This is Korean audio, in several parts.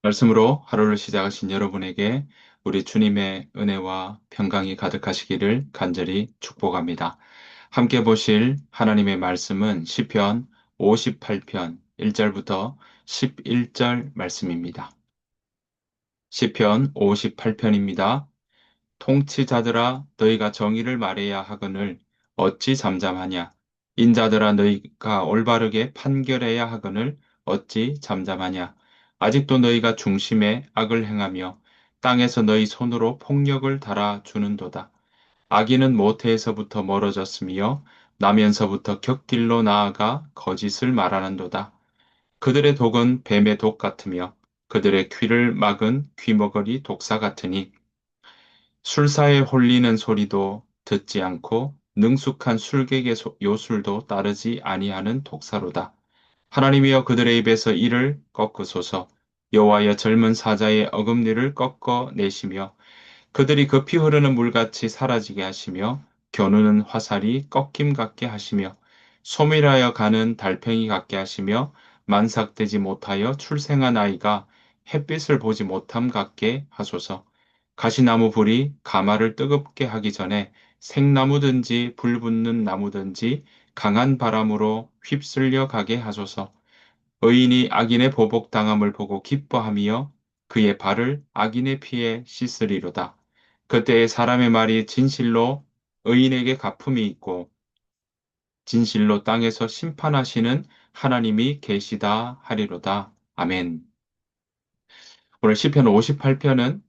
말씀으로 하루를 시작하신 여러분에게 우리 주님의 은혜와 평강이 가득하시기를 간절히 축복합니다. 함께 보실 하나님의 말씀은 시편 58편 1절부터 11절 말씀입니다. 시편 58편입니다. 통치자들아 너희가 정의를 말해야 하거늘 어찌 잠잠하냐? 인자들아 너희가 올바르게 판결해야 하거늘 어찌 잠잠하냐? 아직도 너희가 중심에 악을 행하며 땅에서 너희 손으로 폭력을 달아주는도다. 악인은 모태에서부터 멀어졌으며 나면서부터 곁길로 나아가 거짓을 말하는도다. 그들의 독은 뱀의 독 같으며 그들의 귀를 막은 귀머거리 독사 같으니 술사에 홀리는 소리도 듣지 않고 능숙한 술객의 요술도 따르지 아니하는 독사로다. 하나님이여 그들의 입에서 이를 꺾으소서. 여호와여 젊은 사자의 어금니를 꺾어 내시며 그들이 급히 흐르는 물같이 사라지게 하시며 겨누는 화살이 꺾임 같게 하시며 소멸하여 가는 달팽이 같게 하시며 만삭되지 못하여 출생한 아이가 햇빛을 보지 못함 같게 하소서. 가시나무 불이 가마를 뜨겁게 하기 전에 생나무든지 불 붙는 나무든지 강한 바람으로 휩쓸려 가게 하소서. 의인이 악인의 보복당함을 보고 기뻐하며 그의 발을 악인의 피에 씻으리로다. 그때에 사람의 말이 진실로 의인에게 갚음이 있고 진실로 땅에서 심판하시는 하나님이 계시다 하리로다. 아멘. 오늘 시편 58편은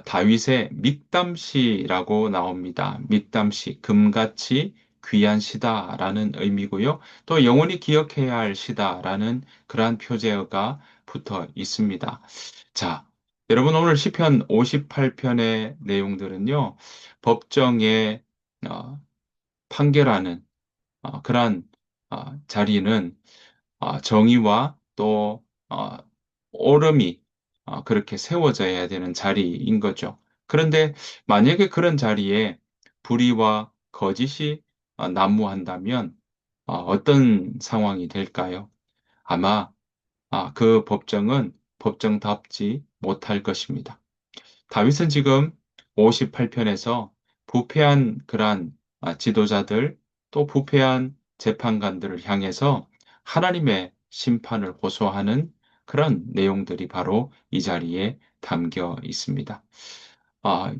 다윗의 믹담시라고 나옵니다. 믹담시, 금같이 귀한 시다라는 의미고요. 또 영원히 기억해야 할 시다라는 그러한 표제어가 붙어 있습니다. 자, 여러분 오늘 시편 58편의 내용들은요. 법정에 어, 판결하는 그러한 자리는 정의와 또 옳음이 그렇게 세워져야 되는 자리인 거죠. 그런데 만약에 그런 자리에 불의와 거짓이 난무한다면 어떤 상황이 될까요? 아마 그 법정은 법정답지 못할 것입니다. 다윗은 지금 58편에서 부패한 그러한 지도자들 또 부패한 재판관들을 향해서 하나님의 심판을 호소하는 그런 내용들이 바로 이 자리에 담겨 있습니다.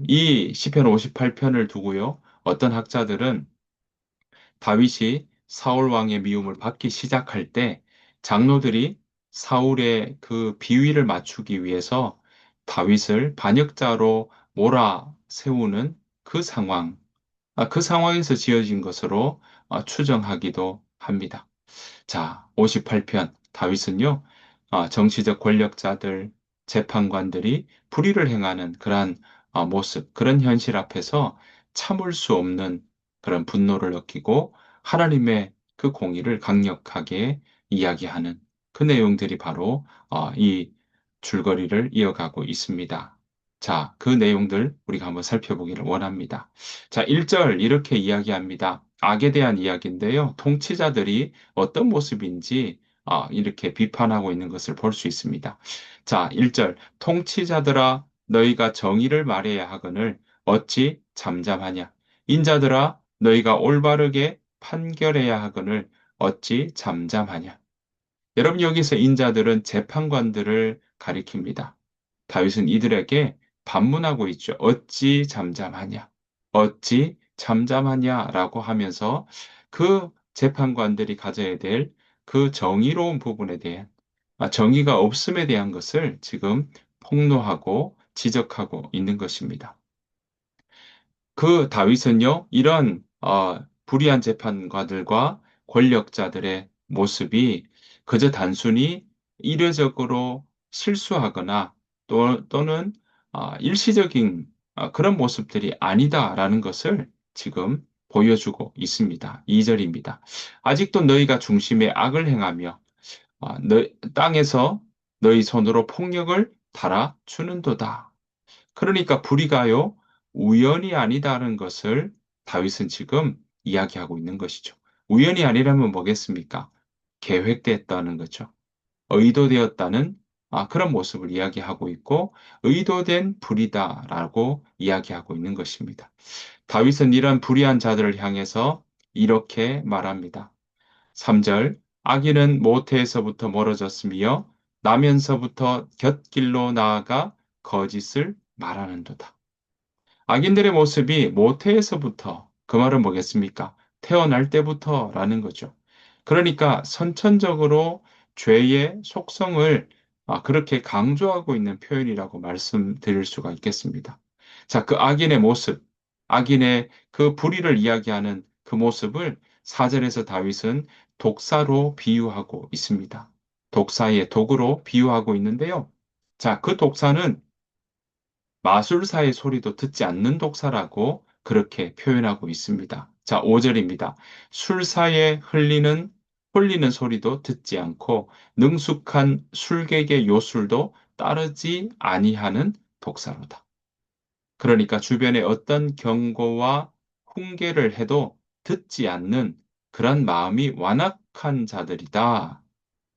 이 시편 58편을 두고요. 어떤 학자들은 다윗이 사울 왕의 미움을 받기 시작할 때 장로들이 사울의 그 비위를 맞추기 위해서 다윗을 반역자로 몰아 세우는 그 상황, 그 상황에서 지어진 것으로 추정하기도 합니다. 자, 58편 다윗은요, 정치적 권력자들, 재판관들이 불의를 행하는 그러한 모습, 그런 현실 앞에서 참을 수 없는 그런 분노를 느끼고 하나님의 그 공의를 강력하게 이야기하는 그 내용들이 바로 이 줄거리를 이어가고 있습니다. 자, 그 내용들 우리가 한번 살펴보기를 원합니다. 자, 1절 이렇게 이야기합니다. 악에 대한 이야기인데요. 통치자들이 어떤 모습인지 이렇게 비판하고 있는 것을 볼 수 있습니다. 자, 1절. 통치자들아 너희가 정의를 말해야 하거늘 어찌 잠잠하냐? 인자들아 너희가 올바르게 판결해야 하거늘 어찌 잠잠하냐? 여러분 여기서 인자들은 재판관들을 가리킵니다. 다윗은 이들에게 반문하고 있죠. 어찌 잠잠하냐? 어찌 잠잠하냐라고 하면서 그 재판관들이 가져야 될 그 정의로운 부분에 대한 정의가 없음에 대한 것을 지금 폭로하고 지적하고 있는 것입니다. 그 다윗은요, 이런 불의한 재판관들과 권력자들의 모습이 그저 단순히 이례적으로 실수하거나 또는 일시적인 그런 모습들이 아니다라는 것을 지금 보여주고 있습니다. 2절입니다. 아직도 너희가 중심에 악을 행하며 땅에서 너희 손으로 폭력을 달아주는도다. 그러니까 불의가요, 우연이 아니다는 것을 다윗은 지금 이야기하고 있는 것이죠. 우연이 아니라면 뭐겠습니까? 계획됐다는 거죠. 의도되었다는 그런 모습을 이야기하고 있고 의도된 불의다라고 이야기하고 있는 것입니다. 다윗은 이런 불의한 자들을 향해서 이렇게 말합니다. 3절 악인은 모태에서부터 멀어졌으며 나면서부터 곁길로 나아가 거짓을 말하는도다. 악인들의 모습이 모태에서부터, 그 말은 뭐겠습니까? 태어날 때부터라는 거죠. 그러니까 선천적으로 죄의 속성을 그렇게 강조하고 있는 표현이라고 말씀드릴 수가 있겠습니다. 자, 그 악인의 모습, 악인의 그 불의를 이야기하는 그 모습을 4절에서 다윗은 독사로 비유하고 있습니다. 독사의 독으로 비유하고 있는데요. 자, 그 독사는 마술사의 소리도 듣지 않는 독사라고 그렇게 표현하고 있습니다. 자, 5절입니다. 술사에 홀리는 소리도 듣지 않고 능숙한 술객의 요술도 따르지 아니하는 독사로다. 그러니까 주변에 어떤 경고와 훈계를 해도 듣지 않는 그런 마음이 완악한 자들이다.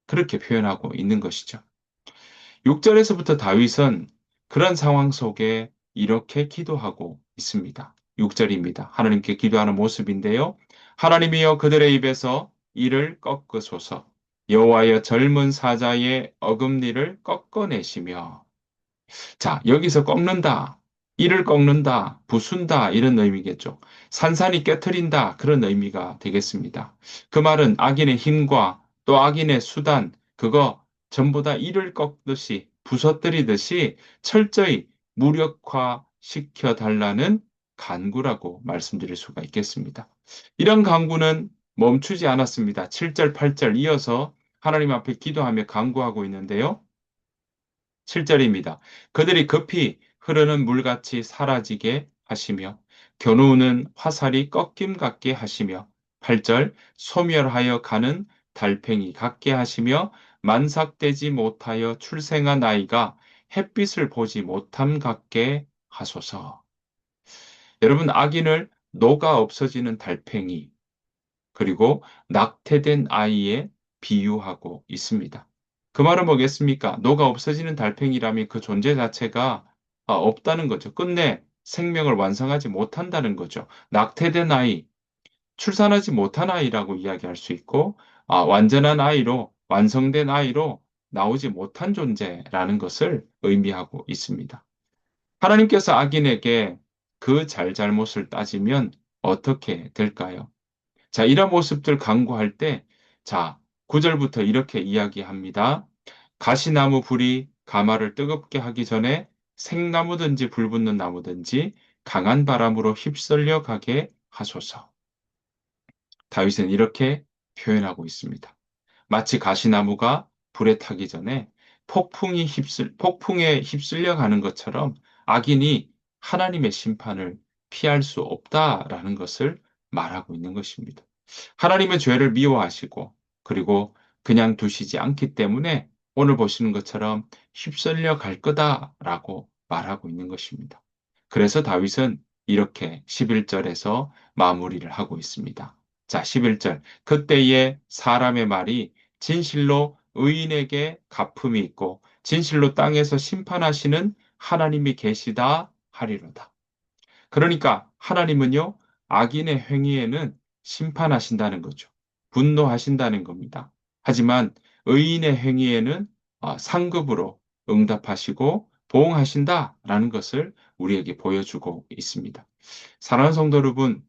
그렇게 표현하고 있는 것이죠. 6절에서부터 다윗은 그런 상황 속에 이렇게 기도하고 있습니다. 6절입니다. 하나님께 기도하는 모습인데요. 하나님이여 그들의 입에서 이를 꺾으소서. 여호와여 젊은 사자의 어금니를 꺾어내시며. 자, 여기서 꺾는다, 이를 꺾는다, 부순다 이런 의미겠죠. 산산이 깨트린다 그런 의미가 되겠습니다. 그 말은 악인의 힘과 또 악인의 수단 그거 전부 다 이를 꺾듯이 부서뜨리듯이 철저히 무력화 시켜 달라는 간구라고 말씀드릴 수가 있겠습니다. 이런 간구는 멈추지 않았습니다. 7절, 8절 이어서 하나님 앞에 기도하며 간구하고 있는데요. 7절입니다. 그들이 급히 흐르는 물같이 사라지게 하시며 겨누는 화살이 꺾임 같게 하시며 8절 소멸하여 가는 달팽이 같게 하시며 만삭되지 못하여 출생한 아이가 햇빛을 보지 못함 같게 하소서. 여러분 악인을 녹아 없어지는 달팽이 그리고 낙태된 아이에 비유하고 있습니다. 그 말은 뭐겠습니까? 녹아 없어지는 달팽이라면 그 존재 자체가 없다는 거죠. 끝내 생명을 완성하지 못한다는 거죠. 낙태된 아이, 출산하지 못한 아이라고 이야기할 수 있고, 완전한 아이로, 완성된 아이로 나오지 못한 존재라는 것을 의미하고 있습니다. 하나님께서 악인에게 그 잘잘못을 따지면 어떻게 될까요? 자, 이런 모습들 강구할 때, 자, 9절부터 이렇게 이야기합니다. 가시나무 불이 가마를 뜨겁게 하기 전에 생나무든지 불붙는 나무든지 강한 바람으로 휩쓸려 가게 하소서. 다윗은 이렇게 표현하고 있습니다. 마치 가시나무가 불에 타기 전에 폭풍에 휩쓸려 가는 것처럼 악인이 하나님의 심판을 피할 수 없다라는 것을 말하고 있는 것입니다. 하나님의 죄를 미워하시고 그리고 그냥 두시지 않기 때문에 오늘 보시는 것처럼 휩쓸려 갈 거다라고 말하고 있는 것입니다. 그래서 다윗은 이렇게 11절에서 마무리를 하고 있습니다. 자, 11절. 그때에 사람의 말이 진실로 의인에게 갚음이 있고 진실로 땅에서 심판하시는 하나님이 계시다 하리로다. 그러니까 하나님은요, 악인의 행위에는 심판하신다는 거죠. 분노하신다는 겁니다. 하지만 의인의 행위에는 상급으로 응답하시고 보응하신다라는 것을 우리에게 보여주고 있습니다. 사랑하는 성도 여러분,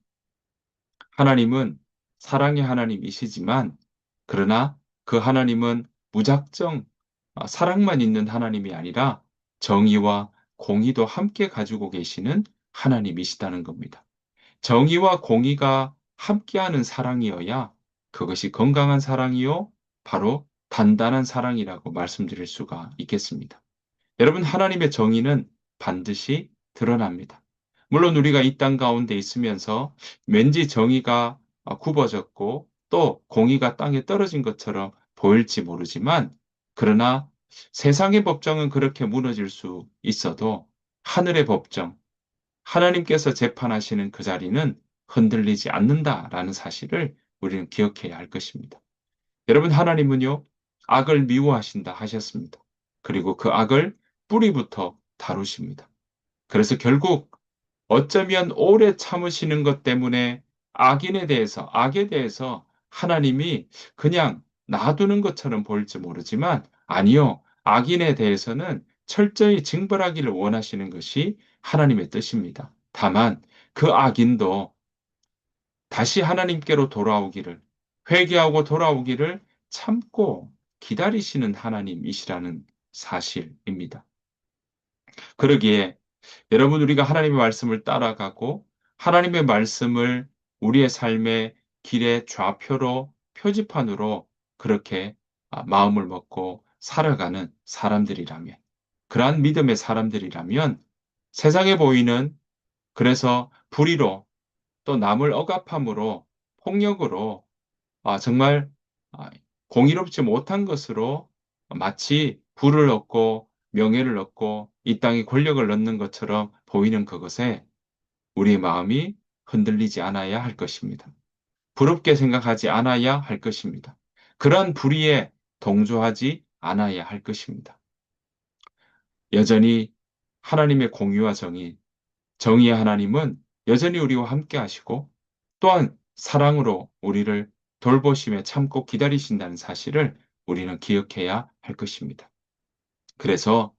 하나님은 사랑의 하나님이시지만 그러나 그 하나님은 무작정 사랑만 있는 하나님이 아니라 정의와 공의도 함께 가지고 계시는 하나님이시다는 겁니다. 정의와 공의가 함께하는 사랑이어야 그것이 건강한 사랑이요, 바로 단단한 사랑이라고 말씀드릴 수가 있겠습니다. 여러분, 하나님의 정의는 반드시 드러납니다. 물론 우리가 이 땅 가운데 있으면서 왠지 정의가 굽어졌고 또 공의가 땅에 떨어진 것처럼 보일지 모르지만 그러나 세상의 법정은 그렇게 무너질 수 있어도 하늘의 법정, 하나님께서 재판하시는 그 자리는 흔들리지 않는다라는 사실을 우리는 기억해야 할 것입니다. 여러분, 하나님은요, 악을 미워하신다 하셨습니다. 그리고 그 악을 뿌리부터 다루십니다. 그래서 결국 어쩌면 오래 참으시는 것 때문에 악에 대해서 하나님이 그냥 놔두는 것처럼 보일지 모르지만 아니요. 악인에 대해서는 철저히 징벌하기를 원하시는 것이 하나님의 뜻입니다. 다만 그 악인도 다시 하나님께로 돌아오기를, 회개하고 돌아오기를 참고 기다리시는 하나님이시라는 사실입니다. 그러기에 여러분, 우리가 하나님의 말씀을 따라가고 하나님의 말씀을 우리의 삶의 길의 좌표로, 표지판으로 그렇게 마음을 먹고 살아가는 사람들이라면, 그러한 믿음의 사람들이라면 세상에 보이는, 그래서 불의로 또 남을 억압함으로 폭력으로 정말 아, 공의롭지 못한 것으로 마치 부를 얻고 명예를 얻고 이 땅에 권력을 얻는 것처럼 보이는 그것에 우리의 마음이 흔들리지 않아야 할 것입니다. 부럽게 생각하지 않아야 할 것입니다. 그런 불의에 동조하지 않아야 할 것입니다. 여전히 하나님의 공의와 정의의 하나님은 여전히 우리와 함께 하시고 또한 사랑으로 우리를 돌보심에 참고 기다리신다는 사실을 우리는 기억해야 할 것입니다. 그래서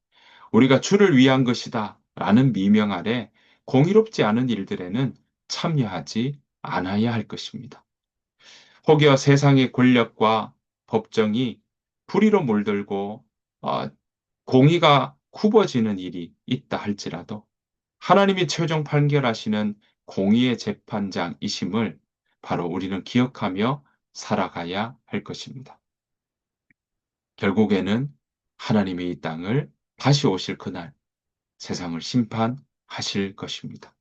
우리가 주를 위한 것이다 라는 미명 아래 공의롭지 않은 일들에는 참여하지 않아야 할 것입니다. 혹여 세상의 권력과 법정이 불의로 물들고 어, 공의가 굽어지는 일이 있다 할지라도 하나님이 최종 판결하시는 공의의 재판장이심을 바로 우리는 기억하며 살아가야 할 것입니다. 결국에는 하나님이 이 땅을 다시 오실 그날 세상을 심판하실 것입니다.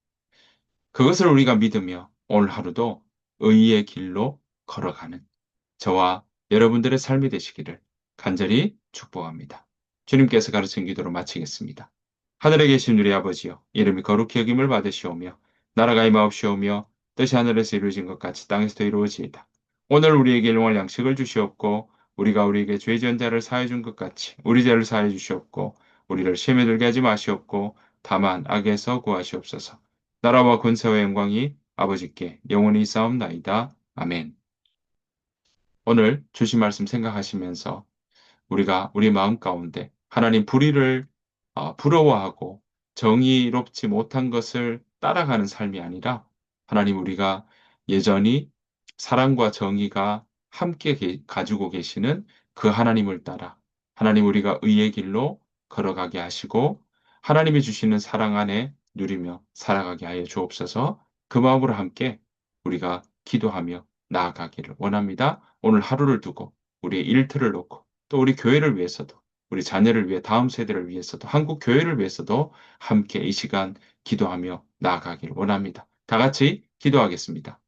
그것을 우리가 믿으며 오늘 하루도 의의 길로 걸어가는 저와 여러분들의 삶이 되시기를 간절히 축복합니다. 주님께서 가르친 기도로 마치겠습니다. 하늘에 계신 우리 아버지여, 이름이 거룩히 여김을 받으시오며, 나라가 임하옵시오며, 뜻이 하늘에서 이루어진 것 같이 땅에서도 이루어지이다. 오늘 우리에게 일용할 양식을 주시옵고, 우리가 우리에게 죄 지은 자를 사해 준 것 같이 우리 죄를 사해 주시옵고, 우리를 시험에 들게 하지 마시옵고, 다만 악에서 구하시옵소서. 나라와 권세와 영광이 아버지께 영원히 있사옵나이다. 아멘. 오늘 주신 말씀 생각하시면서 우리가 우리 마음 가운데 하나님 불의를 부러워하고 정의롭지 못한 것을 따라가는 삶이 아니라 하나님 우리가 여전히 사랑과 정의가 함께 가지고 계시는 그 하나님을 따라 하나님 우리가 의의 길로 걸어가게 하시고 하나님이 주시는 사랑 안에 누리며 살아가게 하여 주옵소서. 그 마음으로 함께 우리가 기도하며 나아가기를 원합니다. 오늘 하루를 두고 우리의 일터를 놓고 또 우리 교회를 위해서도 우리 자녀를 위해 다음 세대를 위해서도 한국 교회를 위해서도 함께 이 시간 기도하며 나아가길 원합니다. 다 같이 기도하겠습니다.